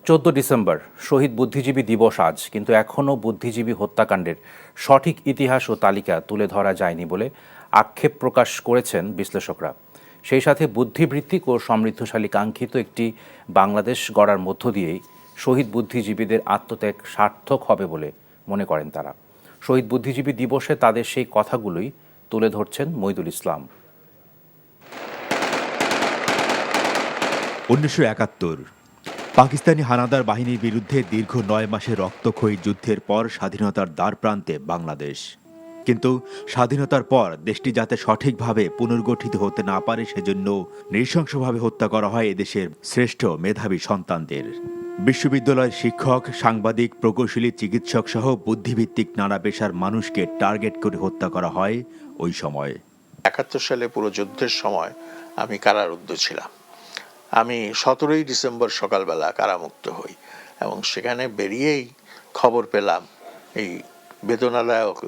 14 December শহীদ বুদ্ধিজীবী দিবস আজ, কিন্তু এখনও বুদ্ধিজীবী হত্যাকাণ্ডের সঠিক ইতিহাস ও তালিকা তুলে ধরা যায়নি বলে আক্ষেপ প্রকাশ করেছেন বিশ্লেষকরা। সেই সাথে বুদ্ধিবৃত্তিক ও সমৃদ্ধশালী কাঙ্ক্ষিত একটি বাংলাদেশ গড়ার মধ্য দিয়েই শহীদ বুদ্ধিজীবীদের আত্মত্যাগ সার্থক হবে বলে মনে করেন তারা। শহীদ বুদ্ধিজীবী দিবসে তাদের সেই কথাগুলোই তুলে ধরছেন মইদুল ইসলাম। 1971 পাকিস্তানি হানাদার বাহিনীর বিরুদ্ধে দীর্ঘ 9 মাসের রক্তক্ষয়ী যুদ্ধের পর স্বাধীনতার দ্বারপ্রান্তে বাংলাদেশ। কিন্তু স্বাধীনতার পর দেশটি যাতে সঠিকভাবে পুনর্গঠিত হতে না পারে সেজন্য নৃশংসভাবে হত্যা করা হয় এদেশের শ্রেষ্ঠ মেধাবী সন্তানদের। বিশ্ববিদ্যালয়ের শিক্ষক, সাংবাদিক, প্রকৌশলী, চিকিৎসক সহ বুদ্ধিভিত্তিক নানা পেশার মানুষকে টার্গেট করে হত্যা করা হয় ওই সময়। 71 সালে পুরো যুদ্ধের সময় আমি কারারুদ্ধ ছিলাম। আমি 17 ডিসেম্বর সকালবেলা কারামুক্ত হই এবং সেখানে বেরিয়েই খবর পেলাম এই বেদনাদায়ক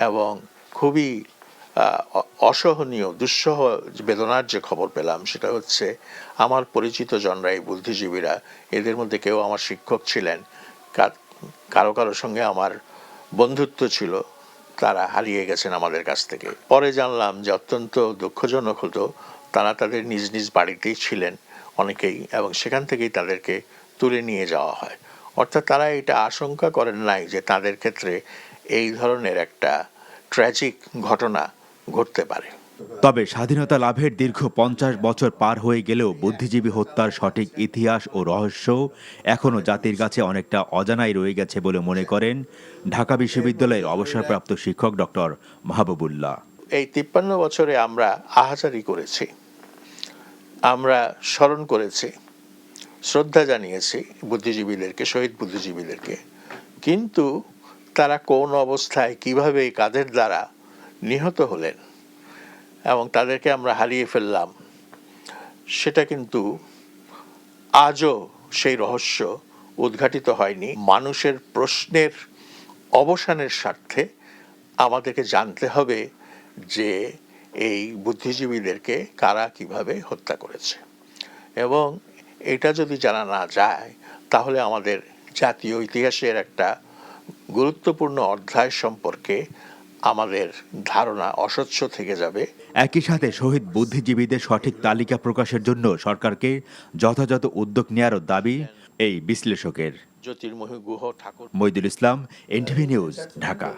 এবং খুবই অসহনীয় দুঃসহ বেদনার যে খবর পেলাম সেটা হচ্ছে আমার পরিচিত জনরা এই বুদ্ধিজীবীরা, এদের মধ্যে কেউ আমার শিক্ষক ছিলেন, কারো কারো সঙ্গে আমার বন্ধুত্ব ছিল, তারা হারিয়ে গেছেন আমাদের কাছ থেকে। পরে জানলাম যে অত্যন্ত দুঃখজনক হতো, তারা তাদের নিজ নিজ বাড়িতেই ছিলেন অনেকেই, এবং সেখান থেকেই তাদেরকে তুলে নিয়ে যাওয়া হয়। অর্থাৎ তারা এটা আশঙ্কা করেন নাই যে তাদের ক্ষেত্রে এই ধরনের একটা ট্র্যাজিক ঘটনা ঘটতে পারে। তবে স্বাধীনতা লাভের দীর্ঘ 50 বছর পার হয়ে গেলেও বুদ্ধিজীবী হত্যার সঠিক ইতিহাস ও রহস্য এখনও জাতির কাছে অনেকটা অজানাই রয়ে গেছে বলে মনে করেন ঢাকা বিশ্ববিদ্যালয়ের অবসরপ্রাপ্ত শিক্ষক ডক্টর মাহবুবুল্লাহ। এই 53 বছরে আমরা আহাজারি করেছি, আমরা স্মরণ করেছি, শ্রদ্ধা জানিয়েছি বুদ্ধিজীবীদেরকে, শহীদ বুদ্ধিজীবীদেরকে, কিন্তু তারা কোন অবস্থায় কিভাবে কাদের দ্বারা নিহত হলেন এবং তাদেরকে আমরা হারিয়ে ফেললাম, সেটা কিন্তু আজও সেই রহস্য উদ্ঘাটিত হয়নি। মানুষের প্রশ্নের অবসানের স্বার্থে আমাদেরকে জানতে হবে যে এই বুদ্ধিজীবীদেরকে কারা কিভাবে হত্যা করেছে, এবং এটা যদি জানা না যায় তাহলে আমাদের জাতীয় ইতিহাসের একটা গুরুত্বপূর্ণ অধ্যায় সম্পর্কে আমাদের ধারণা অস্বচ্ছ থেকে যাবে। একই সাথে শহীদ বুদ্ধিজীবীদের সঠিক তালিকা প্রকাশের জন্য সরকারকে যথাযথ উদ্যোগ নেওয়ারও দাবি এই বিশ্লেষকের। জ্যোতির্ময় গুহ ঠাকুর। মইদুল ইসলাম, এনটিভি নিউজ, ঢাকা।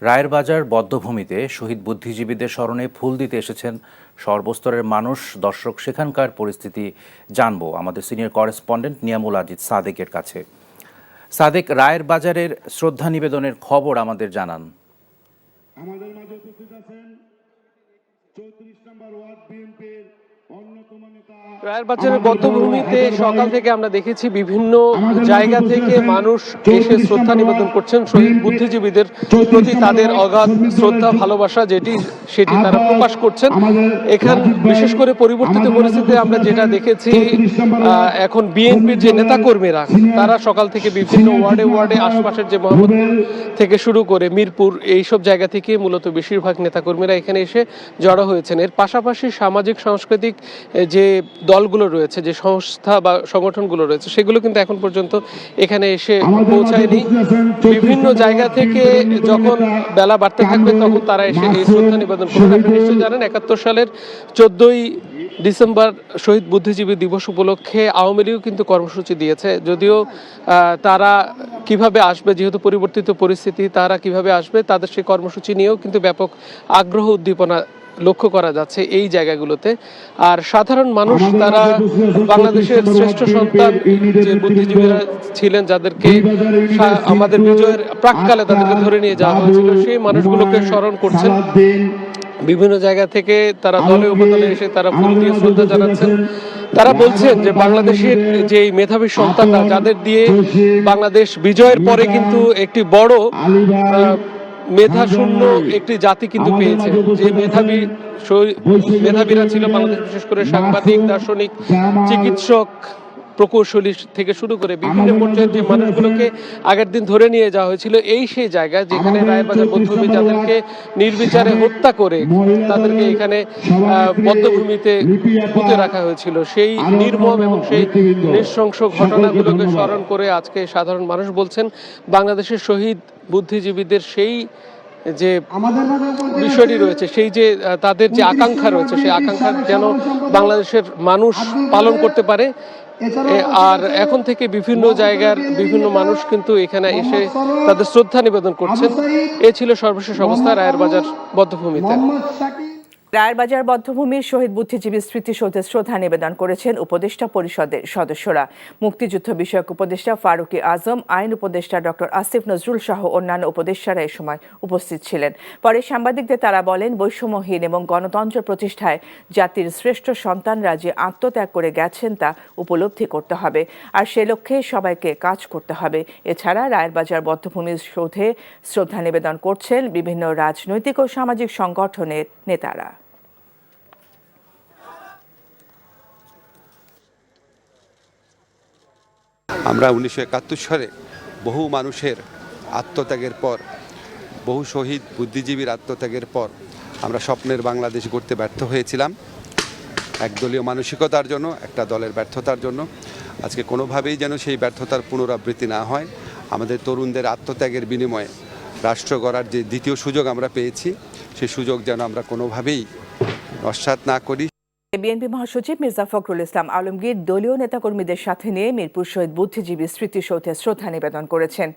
রায়ের বাজার বধ্যভূমিতে শহীদ বুদ্ধিজীবীদের স্মরণে ফুল দিতে এসেছেন সর্বস্তরের মানুষ, দর্শক। সেখানকার পরিস্থিতি জানবো আমাদের সিনিয়র করেসপন্ডেন্ট নিয়ামুল আজিজ সাদেকের কাছে। সাদেক, রায়ের বাজারের শ্রদ্ধা নিবেদনের খবর আমাদের জানান। আমাদের মাঝে উপস্থিত আছেন 34 নম্বর ওয়ার্ড বিএনপির অন্যতম নেতা। রায়ের বাজারের বধ্যভূমিতে সকাল থেকে আমরা দেখেছি বিভিন্ন জায়গা থেকে মানুষ এসে শ্রদ্ধা নিবেদন করছেন শহীদ বুদ্ধিজীবীদের প্রতি, তাদের অগাধ শ্রদ্ধা ভালোবাসা সেটি তারা প্রকাশ করছেন। এখানে বিশেষ করে পরিবর্তিত পরিস্থিতিতে আমরা যেটা দেখেছি, এখন বিএনপির যে নেতাকর্মীরা তারা সকাল থেকে বিভিন্ন ওয়ার্ডে আশপাশের যে মোহাম্মদপুর থেকে শুরু করে মিরপুর এইসব জায়গা থেকে মূলত বেশিরভাগ নেতাকর্মীরা এখানে এসে জড়ো হয়েছেন। এর পাশাপাশি সামাজিক সাংস্কৃতিক যে দলগুলো রয়েছে, যে সংস্থা বা সংগঠনগুলো রয়েছে, সেগুলো কিন্তু এখন পর্যন্ত এখানে এসে পৌঁছায়নি। বিভিন্ন জায়গা থেকে যখন বেলা বাড়তে থাকবে তখন তারা এসে এই শ্রদ্ধা নিবেদন করবেন। আপনি নিশ্চয়ই জানেন 71 সালের 14 ডিসেম্বর শহীদ বুদ্ধিজীবী দিবস উপলক্ষে আওয়ামী লীগ কিন্তু কর্মসূচি দিয়েছে, যদিও তারা কিভাবে আসবে, যেহেতু পরিবর্তিত পরিস্থিতি, তারা কিভাবে আসবে তাদের সেই কর্মসূচি নিয়েও কিন্তু ব্যাপক আগ্রহ উদ্দীপনা লক্ষ্য করা যাচ্ছে এই জায়গাগুলোতে। আর সাধারণ মানুষ, তারা বাংলাদেশের শ্রেষ্ঠ সন্তান যে বুদ্ধিজীবীরা ছিলেন, যাদেরকে আমাদের বিজয়ের প্রাককালে তাদেরকে ধরে নিয়ে যাওয়া হয়েছিল, সেই মানুষগুলোকে স্মরণ করছেন। বিভিন্ন জায়গা থেকে তারা দলে উপদলে এসে তারা ফুল দিয়ে শ্রদ্ধা জানাচ্ছেন। তারা বলছেন যে বাংলাদেশের যে মেধাবী সন্তানরা, যাদের দিয়ে বাংলাদেশ বিজয়ের পরে কিন্তু একটি বড় মেধাশূন্য একটি জাতি কিন্তু পেয়েছে। যে মেধাবীরা ছিল বাংলাদেশ, বিশেষ করে সাংবাদিক, দার্শনিক, চিকিৎসক, প্রকৌশলী থেকে শুরু করে বিভিন্ন পর্যায়ের যে মানুষগুলোকে আগের দিন ধরে নিয়ে যাওয়া হয়েছিল, এই সেই জায়গা যেখানে রায়েরবাজার বধ্যভূমি যাদেরকে নির্বিচারে হত্যা করে তাদেরকে এখানে বধ্যভূমিতে পুঁতে রাখা হয়েছিল, সেই নির্মম এবং সেই নৃশংস ঘটনাগুলোকে স্মরণ করে আজকে সাধারণ মানুষ বলছেন বাংলাদেশের শহীদ বুদ্ধিজীবীদের সেই যে বিষয়টি রয়েছে, সেই যে তাদের যে আকাঙ্ক্ষা রয়েছে, সেই আকাঙ্ক্ষা যেন বাংলাদেশের মানুষ পালন করতে পারে। আর এখন থেকে বিভিন্ন জায়গার বিভিন্ন মানুষ কিন্তু এখানে এসে তাদের শ্রদ্ধা নিবেদন করছেন। এ ছিল সর্বশেষ অবস্থা রায়েরবাজার বধ্যভূমিতে। রায়েরবাজার বধ্যভূমির শহীদ বুদ্ধিজীবী স্মৃতিসৌধে শ্রদ্ধা নিবেদন করেছেন উপদেষ্টা পরিষদের সদস্যরা। মুক্তিযুদ্ধ বিষয়ক উপদেষ্টা ফারুকী আজম, আইন উপদেষ্টা ডক্টর আসিফ নজরুল সহ অন্যান্য উপদেষ্টারা এ সময় উপস্থিত ছিলেন। পরে সাংবাদিকদের তারা বলেন, বৈষম্যহীন এবং গণতন্ত্র প্রতিষ্ঠায় জাতির শ্রেষ্ঠ সন্তানরা যে আত্মত্যাগ করে গেছেন তা উপলব্ধি করতে হবে, আর সে লক্ষ্যে সবাইকে কাজ করতে হবে। এছাড়া রায়েরবাজার বধ্যভূমির সৌধে শ্রদ্ধা নিবেদন করছেন বিভিন্ন রাজনৈতিক ও সামাজিক সংগঠনের নেতারা। আমরা 1971 সালে বহু মানুষের আত্মত্যাগের পর, বহু শহীদ বুদ্ধিজীবীর আত্মত্যাগের পর আমরা স্বপ্নের বাংলাদেশ গড়তে ব্যর্থ হয়েছিলাম। একদলীয় মানসিকতার জন্য, একটা দলের ব্যর্থতার জন্য। আজকে কোনোভাবেই যেন সেই ব্যর্থতার পুনরাবৃত্তি না হয়। আমাদের তরুণদের আত্মত্যাগের বিনিময়ে রাষ্ট্র গড়ার যে দ্বিতীয় সুযোগ আমরা পেয়েছি, সেই সুযোগ যেন আমরা কোনোভাবেই নস্যাৎ না করি। বিএনপি মহাসচিব মির্জা ফখরুল ইসলাম আলমগীর দলীয় নেতাকর্মীদের সাথে নিয়ে মিরপুর শহীদ বুদ্ধিজীবী স্মৃতিসৌধে শ্রদ্ধা নিবেদন করেছেন।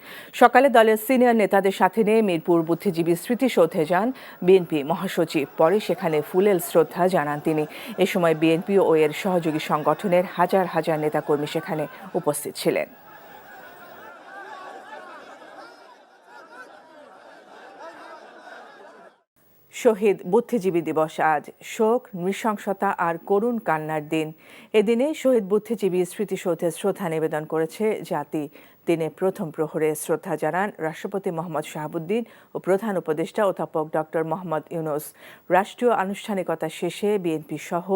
সকালে দলের সিনিয়র নেতাদের সাথে নিয়ে মিরপুর বুদ্ধিজীবী স্মৃতিসৌধে যান বিএনপি মহাসচিব। পরে সেখানে ফুলেল শ্রদ্ধা জানান তিনি। এ সময় বিএনপি ও এর সহযোগী সংগঠনের হাজার হাজার নেতাকর্মী সেখানে উপস্থিত ছিলেন। শহীদ বুদ্ধিজীবী দিবস আজ। শোক, নৃশংসতা আর করুণ কান্নার দিন। এদিনে শহীদ বুদ্ধিজীবী স্মৃতিসৌধে শ্রদ্ধা নিবেদন করেছে জাতি। দিনে প্রথম প্রহরে শ্রদ্ধা জানান রাষ্ট্রপতি মোহাম্মদ শাহাবুদ্দিন ও প্রধান উপদেষ্টা অধ্যাপক ডক্টর মোহাম্মদ ইউনূস। রাষ্ট্রীয় আনুষ্ঠানিকতা শেষে বিএনপি সহ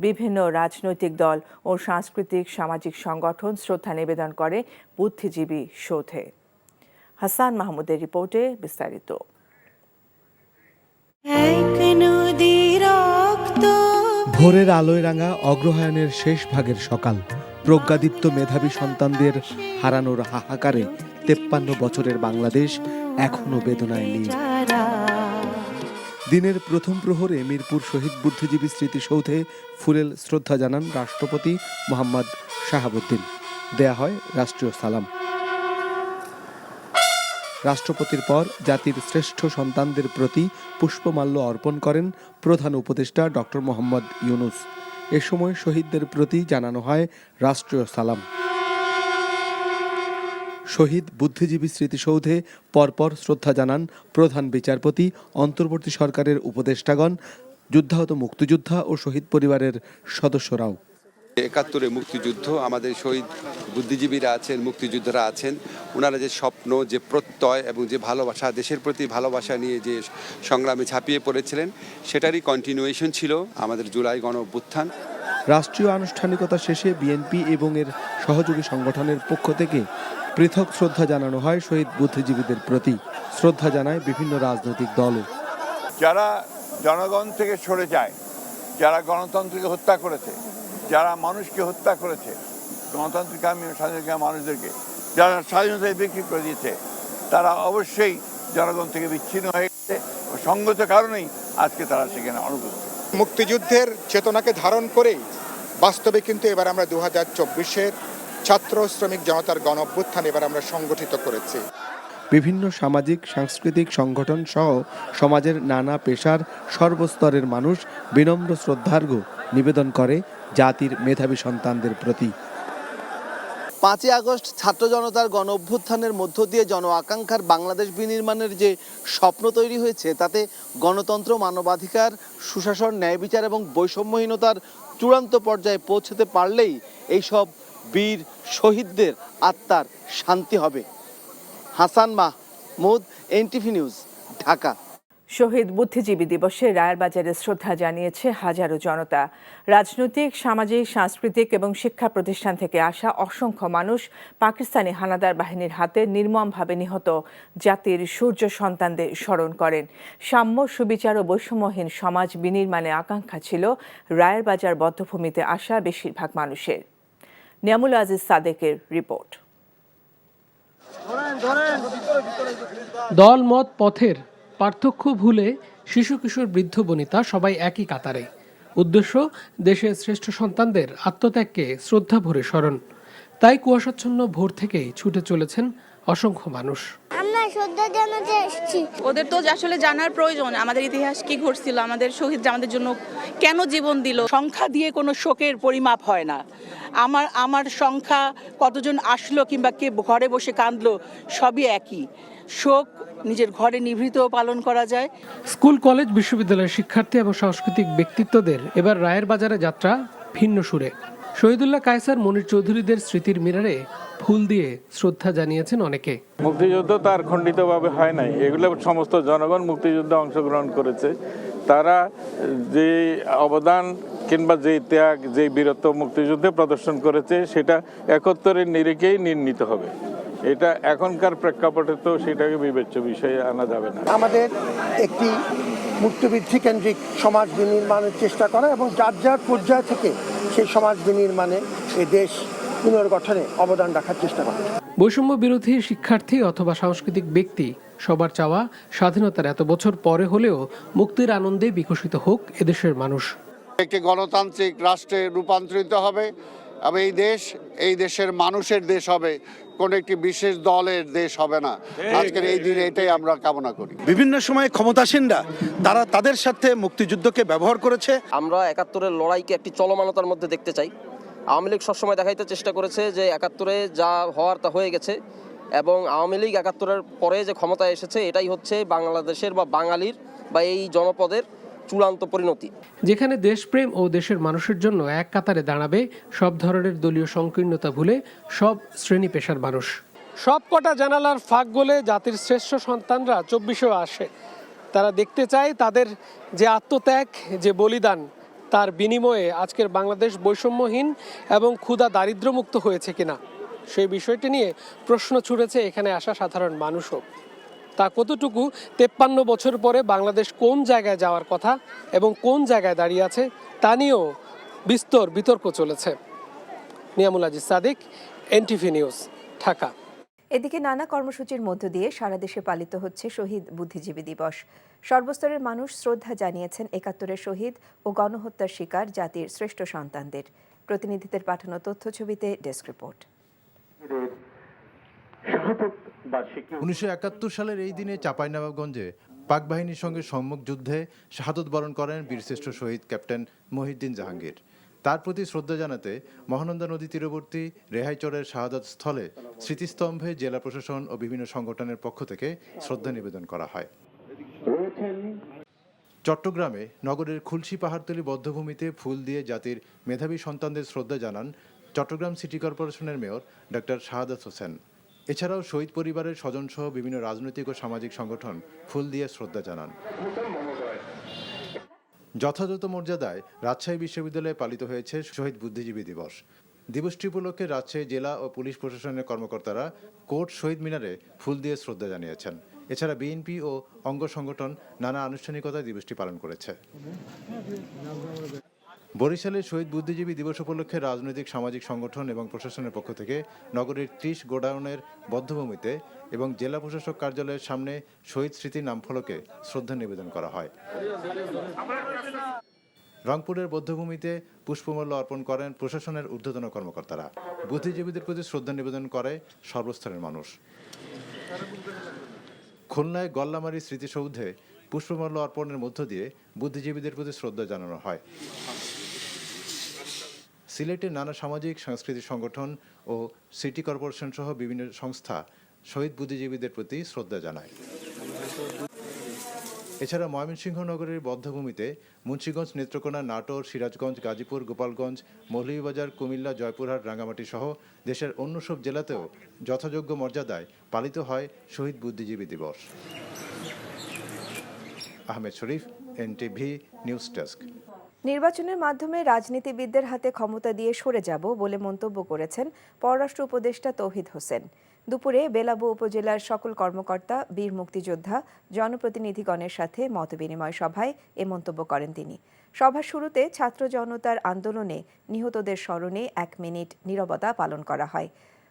বিভিন্ন রাজনৈতিক দল ও সাংস্কৃতিক সামাজিক সংগঠন শ্রদ্ধা নিবেদন করে বুদ্ধিজীবী সৌধে। হাসান মাহমুদের রিপোর্টে বিস্তারিত। ভোরের আলোয় রাঙা অগ্রহায়ণের শেষ ভাগের সকাল। প্রজ্ঞাদীপ্ত মেধাবী সন্তানদের হারানোর হাহাকারে 53 বছরের বাংলাদেশ এখনো বেদনায় লীন। দিনের প্রথম প্রহরে মিরপুর শহীদ বুদ্ধিজীবী স্মৃতিসৌধে ফুলেল শ্রদ্ধা জানান রাষ্ট্রপতি মোহাম্মদ শাহাবুদ্দিন। দেয়া হয় রাষ্ট্রীয় সালাম। রাষ্ট্রপতির পর জাতির শ্রেষ্ঠ সন্তানদের প্রতি পুষ্পমাল্য অর্পণ করেন প্রধান উপদেষ্টা ডক্টর মোহাম্মদ ইউনূস। এ সময় শহীদদের প্রতি জানানো হয় রাষ্ট্রীয় সালাম। শহীদ বুদ্ধিজীবী স্মৃতিসৌধে পরপর শ্রদ্ধা জানান প্রধান বিচারপতি, অন্তর্বর্তী সরকারের উপদেষ্টাগণ, যুদ্ধাহত মুক্তিযোদ্ধা ও শহীদ পরিবারের সদস্যরাও। 71-এ মুক্তিযুদ্ধ, আমাদের শহীদ বুদ্ধিজীবীরা আছেন, মুক্তিযোদ্ধারা আছেন, ওনারা যে স্বপ্ন, যে প্রত্যয় এবং যে ভালোবাসা, দেশের প্রতি ভালোবাসা নিয়ে যে সংগ্রামে ঝাঁপিয়ে পড়েছিলেন, সেটারই কন্টিনিউয়েশন ছিল আমাদের জুলাই গণ অভ্যুত্থান। রাষ্ট্রীয় আনুষ্ঠানিকতা শেষে বিএনপি এবং এর সহযোগী সংগঠনের পক্ষ থেকে পৃথক শ্রদ্ধা জানানো হয় শহীদ বুদ্ধিজীবীদের প্রতি। শ্রদ্ধা জানায় বিভিন্ন রাজনৈতিক দলও। যারা জনগণ থেকে সরে যায়, যারা গণতন্ত্রকে হত্যা করেছে, যারা মানুষকে হত্যা করেছে, গণতান্ত্রিকামী স্বাধীনতা মানুষদেরকে যারা স্বাধীনতায় বিক্রি করে দিয়েছে, তারা অবশ্যই জনগণ থেকে বিচ্ছিন্ন হয়ে গেছে ও সঙ্গত কারণেই আজকে তারা সেখানে অনুপস্থিত। মুক্তিযুদ্ধের চেতনাকে ধারণ করেই বাস্তবে কিন্তু এবার আমরা 2024-এর ছাত্র শ্রমিক জনতার গণ অভ্যুত্থান এবার আমরা সংগঠিত করেছি। বিভিন্ন সামাজিক সাংস্কৃতিক সংগঠন সহ সমাজের নানা পেশার সর্বস্তরের মানুষ বিনম্র শ্রদ্ধার্ঘ্য নিবেদন করে জাতির মেধাবী সন্তানদের প্রতি। 5ই আগস্ট ছাত্র জনতার গণ অভ্যুত্থানের মধ্য দিয়ে জন আকাঙ্ক্ষার বাংলাদেশ বিনির্মাণের যে স্বপ্ন তৈরি হয়েছে, তাতে গণতন্ত্র, মানবাধিকার, সুশাসন, ন্যায় বিচার এবং বৈষম্যহীনতার চূড়ান্ত পর্যায়ে পৌঁছতে পারলেই এইসব বীর শহীদদের আত্মার শান্তি হবে। Hasan Mahmud, NTV news, Dhaka. শহীদ বুদ্ধিজীবী দিবসে রায়ের বাজারে শ্রদ্ধা জানিয়েছে হাজারো জনতা। রাজনৈতিক, সামাজিক, সাংস্কৃতিক এবং শিক্ষা প্রতিষ্ঠান থেকে আসা অসংখ্য মানুষ পাকিস্তানি হানাদার বাহিনীর হাতে নির্মমভাবে নিহত জাতির সূর্য সন্তানদের স্মরণ করেন। সাম্য, সুবিচার ও বৈষম্যহীন সমাজ বিনির্মাণে আকাঙ্ক্ষা ছিল রায়ের বাজার বধ্যভূমিতে আসা বেশিরভাগ মানুষের। নিয়ামুল আজিজ সাদেকের রিপোর্ট। দল মত পথের পার্থক্য ভুলে শিশু কিশোর বৃদ্ধ বনিতা সবাই একই কাতারে। উদ্দেশ্য দেশের শ্রেষ্ঠ সন্তানদের আত্মত্যাগকে শ্রদ্ধা ভরে স্মরণ। তাই কুয়াশাচ্ছন্ন ভোর থেকেই ছুটে চলেছেন অসংখ্য মানুষ। আমরা শ্রদ্ধা জানাতে এসেছি। ওদের তো আসলে জানার প্রয়োজন, আমাদের ইতিহাস কি ঘটছিল, আমাদের শহীদ আমাদের জন্য কেন জীবন দিল। সংখ্যা দিয়ে কোনো শোকের পরিমাপ হয় না। আমার সংখ্যা কতজন আসলো কিংবা কে ঘরে বসে কাঁদলো সবই একই। শোক নিজের ঘরে নিভৃতও পালন করা যায়। স্কুল, কলেজ, বিশ্ববিদ্যালয়ের শিক্ষার্থী এবং সাংস্কৃতিক ব্যক্তিত্বদের এবার রায়ের বাজারে যাত্রা ভিন্ন সুরে। শহীদুল্লাহ কায়সার, মনির চৌধুরীদের স্মৃতির মিনারে ফুল দিয়ে শ্রদ্ধা জানিয়েছেন অনেকে। মুক্তিযুদ্ধ তার খণ্ডিতভাবে হয় নাই, এগুলো সমস্ত জনগণ মুক্তিযুদ্ধে অংশগ্রহণ করেছে। তারা যে অবদান কিংবা যে ত্যাগ, যে বীরত্ব মুক্তিযুদ্ধে প্রদর্শন করেছে সেটা 71-এর নিরিখেই নির্ণীত হবে। এটা এখনকার প্রেক্ষাপটে তো সেটাকে বিবেচ্য বিষয়ে আনা যাবে না। আমাদের একটি মুক্তিবৃদ্ধি কেন্দ্রিক সমাজ বিনির্মাণের চেষ্টা করা এবং যার যার পর্যায় থেকে সেই সমাজ বিনির্মাণে এই দেশ পুনর্গঠনে অবদান রাখার চেষ্টা করা। বৈষম্য বিরোধী শিক্ষার্থী অথবা সাংস্কৃতিক ব্যক্তি সবার চাওয়া স্বাধীনতার এত বছর পরে হলেও মুক্তির আনন্দে বিকশিত হোক এদেশের মানুষ। একটি গণতান্ত্রিক রাষ্ট্রে রূপান্তরিত হবে এবং এই দেশের মানুষের দেশ হবে, কোনো একটি বিশেষ দলের দেশ হবে না। আজকের এই দিনে এটাই আমরা কামনা করি। বিভিন্ন সময় ক্ষমতাসীনরা তারা তাদের সাথে মুক্তিযুদ্ধকে ব্যবহার করেছে। আমরা 71-এর লড়াইকে একটি চলমানতার মধ্যে দেখতে চাই। আওয়ামী লীগ সবসময় দেখাইতে চেষ্টা করেছে যে 71-এ যা হওয়ার তা হয়ে গেছে, এবং আওয়ামী লীগ 71-এর পরে যে ক্ষমতায় এসেছে এটাই হচ্ছে বাংলাদেশের বা বাঙালির বা এই জনপদের চূড়ান্ত পরিণতি। যেখানে দেশপ্রেম ও দেশের মানুষের জন্য এক কাতারে দাঁড়াবে সব ধরনের দলীয় সংকীর্ণতা ভুলে সব শ্রেণী পেশার মানুষ। সব কটা জানালার ফাঁক গলে জাতির শ্রেষ্ঠ সন্তানরা 24-এও আসে। তারা দেখতে চায় তাদের যে আত্মত্যাগ, যে বলিদান, তার বিনিময়ে আজকের বাংলাদেশ বৈষম্যহীন এবং ক্ষুধা দারিদ্র্যমুক্ত হয়েছে কিনা সেই বিষয়টি নিয়ে প্রশ্ন ছুড়েছে এখানে আসা সাধারণ মানুষও। তা কতটুকু 53 বছর পরে বাংলাদেশ কোন জায়গায় যাওয়ার কথা এবং কোন জায়গায় দাঁড়িয়ে আছে তা নিয়েও বিস্তর বিতর্ক চলেছে। Niamul Aziz Sadik, NTV news, Dhaka. এদিকে নানা কর্মসূচির মধ্য দিয়ে সারা দেশে পালিত হচ্ছে শহীদ বুদ্ধিজীবী দিবস। সর্বস্তরের মানুষ শ্রদ্ধা জানিয়েছেন 71-এর শহীদ ও গণহত্যার শিকার জাতির শ্রেষ্ঠ সন্তানদের। প্রতিনিধিদের পাঠানো তথ্যছবিতে ডেস্ক রিপোর্ট। 1971 সালের এই দিনে চাঁপাইনবাবগঞ্জে পাক বাহিনীর সঙ্গে সম্মুখ যুদ্ধে শাহাদত বরণ করেন বীরশ্রেষ্ঠ শহীদ ক্যাপ্টেন মহিউদ্দিন জাহাঙ্গীর। তার প্রতি শ্রদ্ধা জানাতে মহানন্দা নদী তীরবর্তী রেহাইচরের শাহাদত স্থলে স্মৃতিস্তম্ভে জেলা প্রশাসন ও বিভিন্ন সংগঠনের পক্ষ থেকে শ্রদ্ধা নিবেদন করা হয়। চট্টগ্রামে নগরের খুলশী পাহাড়তলী বধ্যভূমিতে ফুল দিয়ে জাতির মেধাবী সন্তানদের শ্রদ্ধা জানান চট্টগ্রাম সিটি কর্পোরেশনের মেয়র ডক্টর শাহাদাত হোসেন। এছাড়াও শহীদ পরিবারের স্বজনসহ বিভিন্ন রাজনৈতিক ও সামাজিক সংগঠন ফুল দিয়ে শ্রদ্ধা জানান। যথাযথ মর্যাদায় রাজশাহী বিশ্ববিদ্যালয়ে পালিত হয়েছে শহীদ বুদ্ধিজীবী দিবস। দিবসটি উপলক্ষে রাজশাহী জেলা ও পুলিশ প্রশাসনের কর্মকর্তারা কোর্ট শহীদ মিনারে ফুল দিয়ে শ্রদ্ধা জানিয়েছেন। এছাড়া বিএনপি ও অঙ্গ সংগঠন নানা আনুষ্ঠানিকতায় দিবসটি পালন করেছে। বরিশালে শহীদ বুদ্ধিজীবী দিবস উপলক্ষে রাজনৈতিক, সামাজিক সংগঠন এবং প্রশাসনের পক্ষ থেকে নগরীর 30 গোডাউনের বধ্যভূমিতে এবং জেলা প্রশাসক কার্যালয়ের সামনে শহীদ স্মৃতির নামফলকে শ্রদ্ধা নিবেদন করা হয়। রংপুরের বধ্যভূমিতে পুষ্পমাল্য অর্পণ করেন প্রশাসনের ঊর্ধ্বতন কর্মকর্তারা। বুদ্ধিজীবীদের প্রতি শ্রদ্ধা নিবেদন করে সর্বস্তরের মানুষ। খুলনায় গল্লামারী স্মৃতিসৌধে পুষ্পমাল্য অর্পণের মধ্য দিয়ে বুদ্ধিজীবীদের প্রতি শ্রদ্ধা জানানো হয়। সিলেটের নানা সামাজিক সাংস্কৃতিক সংগঠন ও সিটি কর্পোরেশন সহ বিভিন্ন সংস্থা শহীদ বুদ্ধিজীবীদের প্রতি শ্রদ্ধা জানায়। এছাড়া ময়মনসিংহ নগরের বধ্যভূমিতে মুন্সিগঞ্জ, নেত্রকোনা, নাটোর, সিরাজগঞ্জ, গাজীপুর, গোপালগঞ্জ, মৌলভীবাজার, কুমিল্লা, জয়পুরহাট, রাঙ্গামাটি সহ দেশের অন্য সব জেলাতেও যথাযোগ্য মর্যাদায় পালিত হয় শহীদ বুদ্ধিজীবী দিবস। আহমেদ শরীফ, এনটিভি নিউজ ডেস্ক। নির্বাচনের মাধ্যমে রাজনীতিবিদদের হাতে ক্ষমতা দিয়ে সরে যাব বলে মন্তব্য করেছেন পররাষ্ট্র উপদেষ্টা তৌহিদ হোসেন। দুপুরে বেলাবু উপজেলার সকল কর্মকর্তা, বীর মুক্তিযোদ্ধা, জনপ্রতিনিধিগণের সাথে মতবিনিময় সভায় এ মন্তব্য করেন তিনি। সভার শুরুতে ছাত্র জনতার আন্দোলনে নিহতদের স্মরণে 1 মিনিট নীরবতা পালন করা হয়।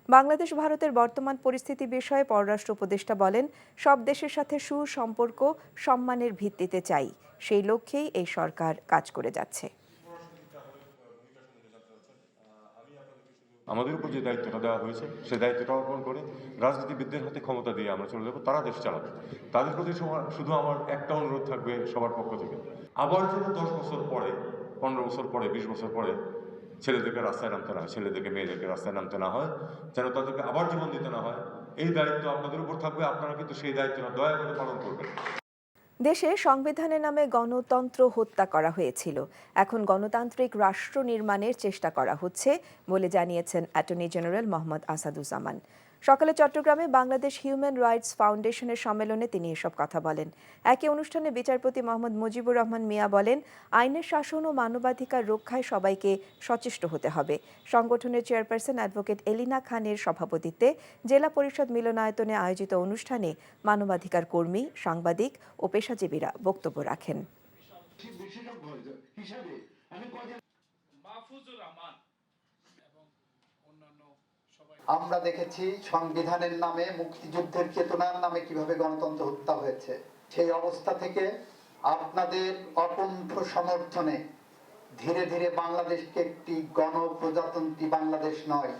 বাংলাদেশ ভারতের বর্তমান পরিস্থিতি বিষয়ে পররাষ্ট্র উপদেষ্টা বলেন, সব দেশের সাথে সুসম্পর্ক সম্মানের ভিত্তিতে চাই, সেই লক্ষ্যেই এই সরকার কাজ করে যাচ্ছে। আমাদের উপর যে দায়িত্বটা দেওয়া হয়েছে সেই দায়িত্বটা অর্পণ করে রাজনীতিবিদদের হাতে ক্ষমতা দিয়ে আমরা চলে যাবো, তারা দেশ চালাবে। তাদের প্রতি শুধু আমার একটা অনুরোধ থাকবে সবার পক্ষ থেকে, আবার যেন 10 বছর পরে, 15 বছর পরে, 20 বছর পরে ছেলেদেরকে রাস্তায় নামতে না হয়, ছেলেদেরকে মেয়েদেরকে রাস্তায় নামতে না হয়, যেন তাদেরকে আবার জীবন দিতে না হয়। এই দায়িত্ব আপনাদের উপর থাকবে, আপনারা কিন্তু সেই দায়িত্বটা দয়া করে পালন করবেন। দেশে সংবিধানের নামে গণতন্ত্র হত্যা করা হয়েছিল, এখন গণতান্ত্রিক রাষ্ট্র নির্মাণের চেষ্টা করা হচ্ছে বলে জানিয়েছেন অ্যাটর্নি জেনারেল মোহাম্মদ আসাদুজ্জামান। সকালে চট্টগ্রামে বাংলাদেশ হিউম্যান রাইটস ফাউন্ডেশনের সম্মেলনে তিনি এসব কথা বলেন। একই অনুষ্ঠানে বিচারপতি মোহাম্মদ মুজিবুর রহমান মিয়া বলেন, আইনের শাসন ও মানবাধিকার রক্ষায় সবাইকে সচেষ্ট হতে হবে। সংগঠনের চেয়ারপারসন অ্যাডভোকেট এলিনা খানের সভাপতিত্বে জেলা পরিষদ মিলনায়তনে আয়োজিত অনুষ্ঠানে মানবাধিকার কর্মী, সাংবাদিক ও পেশাজীবীরা বক্তব্য রাখেন। আমরা দেখেছি সংবিধানের নামে, মুক্তিযুদ্ধের চেতনার নামে কিভাবে গণতন্ত্র হত্যা হয়েছে। সেই অবস্থা থেকে আপনাদের অকুণ্ঠ সমর্থনে ধীরে ধীরে বাংলাদেশকে একটি গণপ্রজাতন্ত্রী বাংলাদেশ নয়,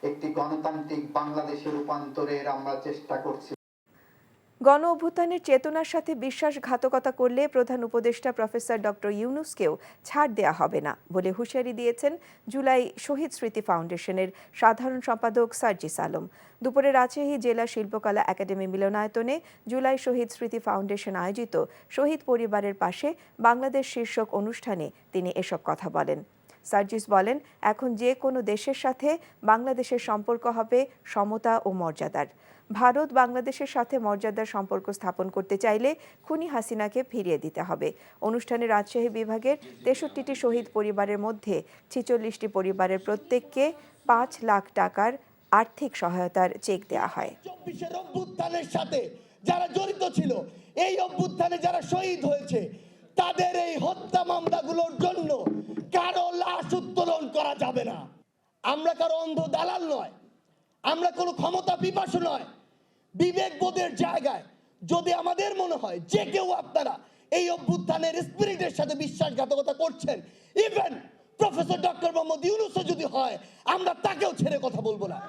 একটি গণতান্ত্রিক বাংলাদেশে রূপান্তরের আমরা চেষ্টা করছি। গণ অভ্যুত্থানের চেতনার সাথে বিশ্বাসঘাতকতা করলে প্রধান উপদেষ্টা প্রফেসর ডক্টর ইউনূসকেও ছাড় দেয়া হবে না বলে হুঁশিয়ারি দিয়েছেন জুলাই শহীদ স্মৃতি ফাউন্ডেশনের সাধারণ সম্পাদক সার্জিস আলম। দুপুরে রাজশাহী জেলা শিল্পকলা একাডেমি মিলনায়তনে জুলাই শহীদ স্মৃতি ফাউন্ডেশন আয়োজিত শহীদ পরিবারের পাশে বাংলাদেশ শীর্ষক অনুষ্ঠানে তিনি এসব কথা বলেন। সার্জিস বলেন, এখন যে কোনো দেশের সাথে বাংলাদেশের সম্পর্ক হবে সমতা ও মর্যাদার। ভারত বাংলাদেশের সাথে মর্যাদার সম্পর্ক স্থাপন করতে চাইলে খুনি হাসিনাকে ফিরিয়ে দিতে হবে। অনুষ্ঠানে রাজশাহী বিভাগের 63টি শহীদ পরিবারের মধ্যে 46টি পরিবারের প্রত্যেককে 5 লাখ টাকার আর্থিক সহায়তার চেক দেওয়া হয়। 24 অভ্যুত্থানের সাথে যারা জড়িত ছিল, এই অভ্যুত্থানে যারা শহীদ হয়েছে, তাদের এই হত্যা মামলাগুলোর জন্য কারো লাশ উত্তোলন করা যাবে না। আমরা কারো অন্ধ দালাল নয়, আমরা কোনো ক্ষমতা পিপাসু নয়। বিবেকবোধের জায়গায় যদি আমাদের মনে হয় যে কেউ আপনারা এই অভ্যুত্থানের স্পিরিটের সাথে বিশ্বাসঘাতকতা করছেন, ইভেন প্রফেসর ডক্টর মোহাম্মদ ইউনূসও যদি হয়, আমরা তাকেও ছেড়ে কথা বলবো না।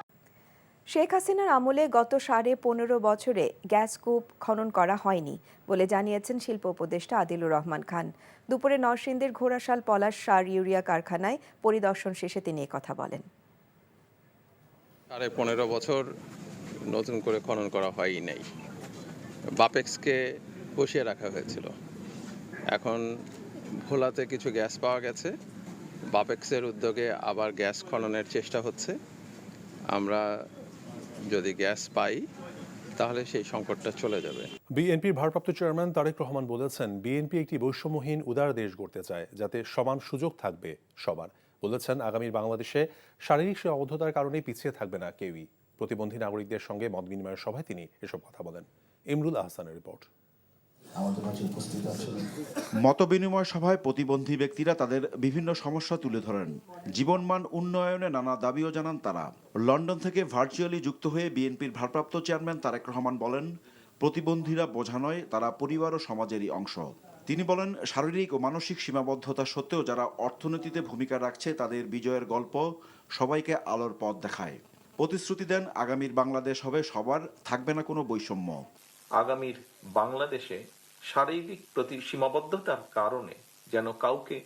শেখ হাসিনার আমলে গত 15.5 বছরে গ্যাস কূপ খনন করা হয়নি বলে জানিয়েছেন শিল্প উপদেষ্টা আদিলুর রহমান খান। দুপুরে নরসিংদীর ঘোড়াশাল পলাশ সার ইউরিয়া কারখানায় পরিদর্শন শেষে তিনি কথা বলেন। 15.5 বছর নতুন করে খনন করা হয়ই নাই, বাপেক্সকে বসিয়ে রাখা হয়েছিল। এখন ভোলাতে কিছু গ্যাস পাওয়া গেছে, বাপেক্সের উদ্যোগে আবার গ্যাস খননের চেষ্টা হচ্ছে। আমরা যদি গ্যাস পাই তাহলে সেই সংকটটা চলে যাবে। বিএনপির ভারপ্রাপ্ত চেয়ারম্যান তারেক রহমান বলেছেন, বিএনপি একটি বৈষম্যহীন উদার দেশ গড়তে চায় যাতে সমান সুযোগ থাকবে সবার। বলেছেন, আগামীর বাংলাদেশে শারীরিক সীমাবদ্ধতার কারণে পিছিয়ে থাকবে না কেউই। প্রতিবন্ধী নাগরিকদের সঙ্গে মত বিনিময়ের সভায় তিনি এসব কথা বলেন। ইমরুল আহসানের রিপোর্ট। মতবিনিময় সভায় প্রতিবন্ধী ব্যক্তিরা তাদের বিভিন্ন সমস্যা তুলে ধরেন। জীবনমান উন্নয়নে নানা দাবিও জানান তারা। লন্ডন থেকে ভার্চুয়ালি যুক্ত হয়ে বিএনপির ভারপ্রাপ্ত চেয়ারম্যান তারেক রহমান বলেন, প্রতিবন্ধীরা বোঝা নয়, তারা পরিবার ও সমাজেরই অংশ। তিনি বলেন, শারীরিক ও মানসিক সীমাবদ্ধতা সত্ত্বেও যারা অর্থনীতিতে ভূমিকা রাখছে তাদের বিজয়ের গল্প সবাইকে আলোর পথ দেখায়। প্রতিশ্রুতি দেন, আগামীর বাংলাদেশ হবে সবার, থাকবে না কোনো বৈষম্য। আগামীর বাংলাদেশে শারীরিক প্রতি সীমাবদ্ধতার কারণে যেন কাউকে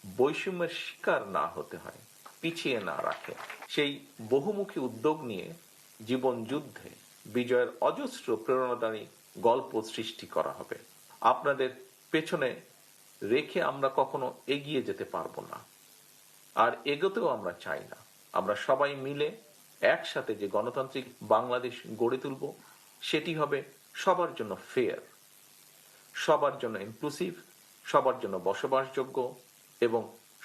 বৈষম্যের শিকার না হতে হয়, পিছিয়ে না রাখে, সেই বহুমুখী উদ্যোগ নিয়ে জীবন যুদ্ধে বিজয়ের অজস্র প্রেরণাদায়ী গল্প সৃষ্টি করা হবে। আপনাদের পেছনে রেখে আমরা কখনো এগিয়ে যেতে পারবো না, আর এগোতেও আমরা চাই না। আমরা সবাই মিলে একসাথে যে গণতান্ত্রিক বাংলাদেশ গড়ে তুলব, সেটি হবে সবার জন্য ফেয়ার, সবার জন্য ইনক্লুসিভ, সবার জন্য বসবাসযোগ্য এবং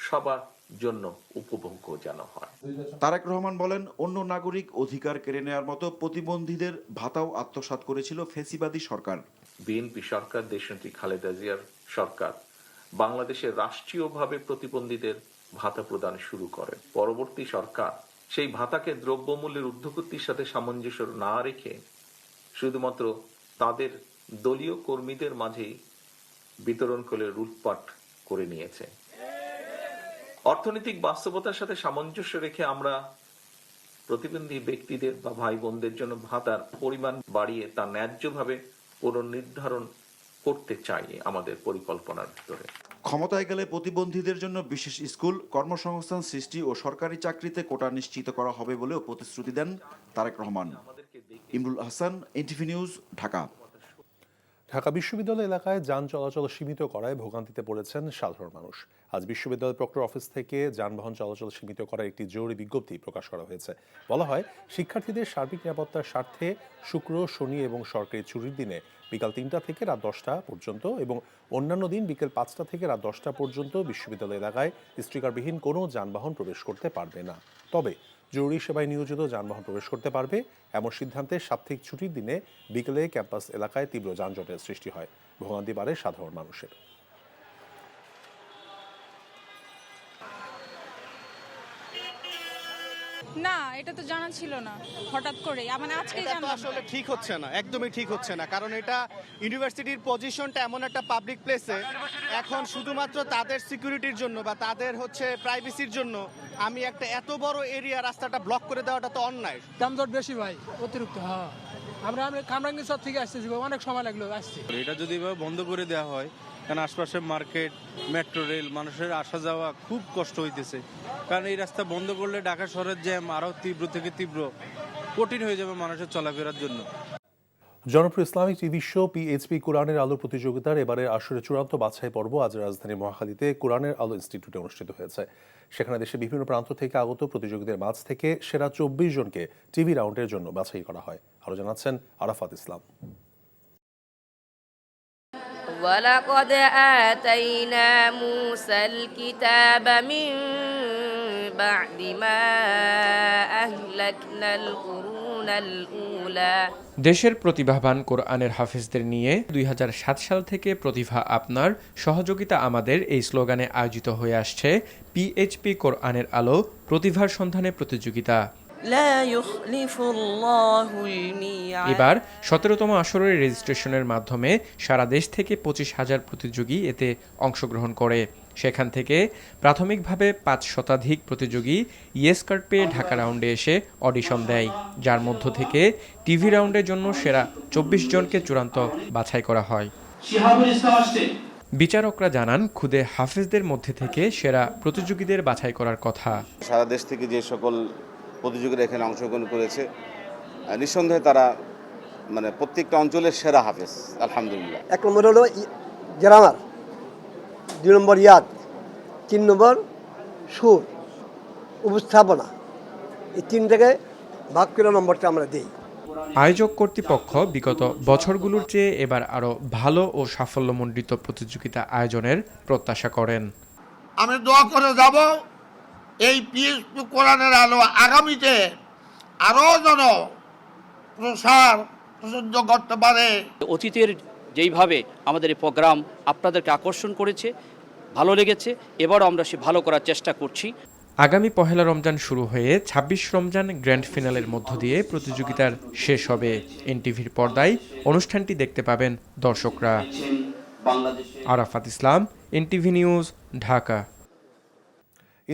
সবার জন্য উপভোগ্য যেন হয়। তারেক রহমান বলেন, অন্য নাগরিক অধিকার কেড়ে নেওয়ার মতো প্রতিবন্ধীদের ভাতাও আত্মসাৎ করেছিল ফ্যাসিবাদী সরকার। বিএনপি সরকার, দেশনেত্রী খালেদা জিয়ার সরকার বাংলাদেশে রাষ্ট্রীয়ভাবে প্রতিবন্ধীদের ভাতা প্রদান শুরু করে। পরবর্তী সরকার সেই ভাতাকে দ্রব্যমূল্যের ঊর্ধ্বগতির সাথে সামঞ্জস্য না রেখে শুধুমাত্র তাদের দলীয় কর্মীদের মাঝেই বিতরণ করে লুটপাট করে নিয়েছে। অর্থনৈতিক বাস্তবতার সাথে সামঞ্জস্য রেখে আমরা প্রতিবন্ধী ব্যক্তিদের বা ভাই বোনদের জন্য ভাতার পরিমাণ বাড়িয়ে তা ন্যায্যভাবে পুনর্নির্ধারণ করতে চাই আমাদের পরিকল্পনার ভিতরে। ক্ষমতায় গেলে প্রতিবন্ধীদের জন্য বিশেষ স্কুল, কর্মসংস্থান সৃষ্টি ও সরকারি চাকরিতে কোটা নিশ্চিত করা হবে বলেও প্রতিশ্রুতি দেন তারেক রহমান। Imrul Hasan, NTV news, Dhaka. ঢাকা বিশ্ববিদ্যালয় এলাকায় যান চলাচল সীমিত করায় ভোগান্তিতে পড়েছেন সাধারণ মানুষ। আজ বিশ্ববিদ্যালয় প্রক্টর অফিস থেকে যানবাহন চলাচল সীমিত করার একটি জরুরি বিজ্ঞপ্তি প্রকাশ করা হয়েছে। বলা হয়, শিক্ষার্থীদের সার্বিক নিরাপত্তার স্বার্থে শুক্র, শনি এবং সরকারি ছুটির দিনে বিকাল ৩টা থেকে রাত 10টা পর্যন্ত এবং অন্যান্য দিন বিকেল 5টা থেকে রাত 10টা পর্যন্ত বিশ্ববিদ্যালয় এলাকায় স্টিকারবিহীন কোনো যানবাহন প্রবেশ করতে পারবে না। তবে জরুরি সেবায় নিয়োজিত যানবাহন প্রবেশ করতে পারবে। এমন সিদ্ধান্তে সাপ্তাহিক ছুটির দিনে বিকেলে ক্যাম্পাস এলাকায় তীব্র যানজটের সৃষ্টি হয়। ভোগান্তি বাড়ে সাধারণ মানুষের। না, এটা তো জানা ছিল না, হঠাৎ করে মানে আজকে জানলাম। আসলে ঠিক হচ্ছে না, একদমই ঠিক হচ্ছে না, কারণ এটা ইউনিভার্সিটির পজিশনটা এমন একটা পাবলিক প্লেসে, এখন শুধুমাত্র তাদের সিকিউরিটির জন্য বা তাদের প্রাইভেসির জন্য আমি একটা এত বড় এরিয়া রাস্তাটা ব্লক করে দেওয়াটা তো অন্যায়। দামদর বেশি ভাই, অতিরিক্ত। হ্যাঁ, আমরা কামরাঙ্গীর সব থেকে আসতেছি, অনেক সময় লাগলো আসছি। এটা যদি বন্ধ করে দেওয়া হয়, কারণ আশপাশে মার্কেট, মেট্রো রেল, মানুষের আসা যাওয়া খুব কষ্ট হইতেছে। কারণ এই রাস্তা বন্ধ করলে ঢাকা শহরের জ্যাম আরও তীব্র থেকে তীব্র কঠিন হয়ে যাবে মানুষের চলাফেরার জন্য। জনপ্রিয় ইসলামিক টিভি শো পিএইচপি কোরআনের আলো প্রতিযোগিতার এবারে আসরে চূড়ান্ত বাছাই পর্ব আজ রাজধানী মহাখালীতে কোরআনের আলো ইনস্টিটিউটে অনুষ্ঠিত হয়েছে। সেখানে দেশের বিভিন্ন প্রান্ত থেকে আগত প্রতিযোগীদের মাঝ থেকে সেরা 24 জনকে টিভি রাউন্ডের জন্য বাছাই করা হয়। আরো জানাচ্ছেন আরাফাত ইসলাম। ولقد آتينا موسى الكتاب من بعد ما أهلكنا القرون الأولى। দেশের প্রতিভাবান কোরআনের হাফেজদের নিয়ে 2007 সাল থেকে প্রতিভা আপনার, সহযোগিতা আমাদের এই স্লোগানে আয়োজিত হয়ে আসছে পিএইচপি কোরআনের আলো প্রতিভার সন্ধানে প্রতিযোগিতা। এবার 17তম আসরের রেজিস্ট্রেশনের মাধ্যমে সারা দেশ থেকে 25,000 প্রতিযোগী এতে অংশগ্রহণ করে। সেখান থেকে প্রাথমিকভাবে 5 শতাধিক প্রতিযোগী ইয়েস কার্ড পেয়ে ঢাকা রাউন্ডে এসে অডিশন দেয়, যার মধ্য থেকে টিভি রাউন্ডের জন্য সেরা 24 জনকে চূড়ান্ত বাছাই করা হয়। বিচারকরা জানান, খুদে হাফেজদের মধ্যে থেকে সেরা প্রতিযোগীদের বাছাই করার কথা। সারা দেশ থেকে যে সকল প্রতিযোগীরা এখানে অংশগ্রহণ করেছে, নিঃসন্দেহে তারা প্রত্যেকটা অঞ্চলের সেরা হাফেজ, আলহামদুলিল্লাহ। 1 নম্বর হলো গ্রামার, 2 নম্বর ইয়াদ, 3 নম্বর সুর, উপস্থাপনা। এই 3টাকে ভাগ করে নম্বরটা আমরা দিই। আয়োজক কর্তৃপক্ষ বিগত বছরগুলোর চেয়ে এবার আরও ভালো ও সাফল্যমণ্ডিত প্রতিযোগিতা আয়োজনের প্রত্যাশা করেন। আমি দোয়া করে যাব এই পিএইচপি কোরআনের আলো আগামীতে আরও যেন প্রসার প্রসারিত করতে পারে। অতীতের যেইভাবে আমাদের এই প্রোগ্রাম আপনাদেরকে আকর্ষণ করেছে, ভালো লেগেছে, এবারও আমরা সে ভালো করার চেষ্টা করছি। আগামী পহেলা রমজান শুরু হয়ে 26 রমজান গ্র্যান্ড ফিনালের মধ্য দিয়ে প্রতিযোগিতার শেষ হবে। এনটিভির পর্দায় অনুষ্ঠানটি দেখতে পাবেন দর্শকরা। আরাফাত ইসলাম, এনটিভি নিউজ, ঢাকা।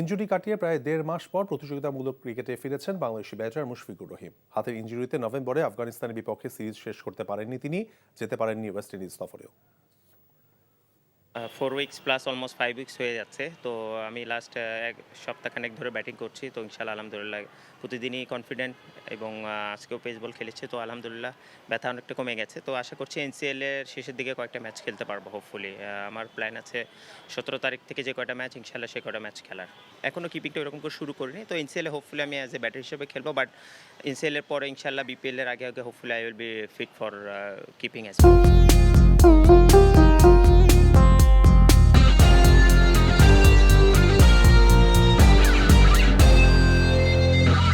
ইনজুরি কাটিয়ে প্রায় 1.5 মাস পর প্রতিযোগিতামূলক ক্রিকেটে ফিরেছেন বাংলাদেশি ব্যাটার মুশফিকুর রহিম। হাতের ইনজুরিতে নভেম্বরে আফগানিস্তানের বিপক্ষে সিরিজ শেষ করতে পারেননি তিনি, যেতে পারেননি ওয়েস্ট ইন্ডিজ সফরেও। 4 উইকস প্লাস অলমোস্ট 5 উইকস হয়ে যাচ্ছে। তো আমি লাস্ট 1 সপ্তাহখানেক ধরে ব্যাটিং করছি, তো ইনশাআল্লাহ আলহামদুলিল্লাহ প্রতিদিনই কনফিডেন্ট এবং আজকেও পেস বল খেলেছে, তো আলহামদুলিল্লাহ ব্যথা অনেকটা কমে গেছে। তো আশা করছি এনসিএল এর শেষের দিকে কয়েকটা ম্যাচ খেলতে পারবো হোপফুলি। আমার প্ল্যান আছে 17 তারিখ থেকে যে কয়টা ম্যাচ ইনশাআল্লাহ সে কয়টা ম্যাচ খেলার। এখনও কিপিংটা এরকম করে শুরু করিনি, তো এনসিএল এ হোপফুলি আমি অ্যাজ এ ব্যাটার হিসেবে খেলবো, বাট এনসিএল এর পরে ইনশাআল্লাহ বিপিএল এর আগে hopefully I will be fit for keeping as well.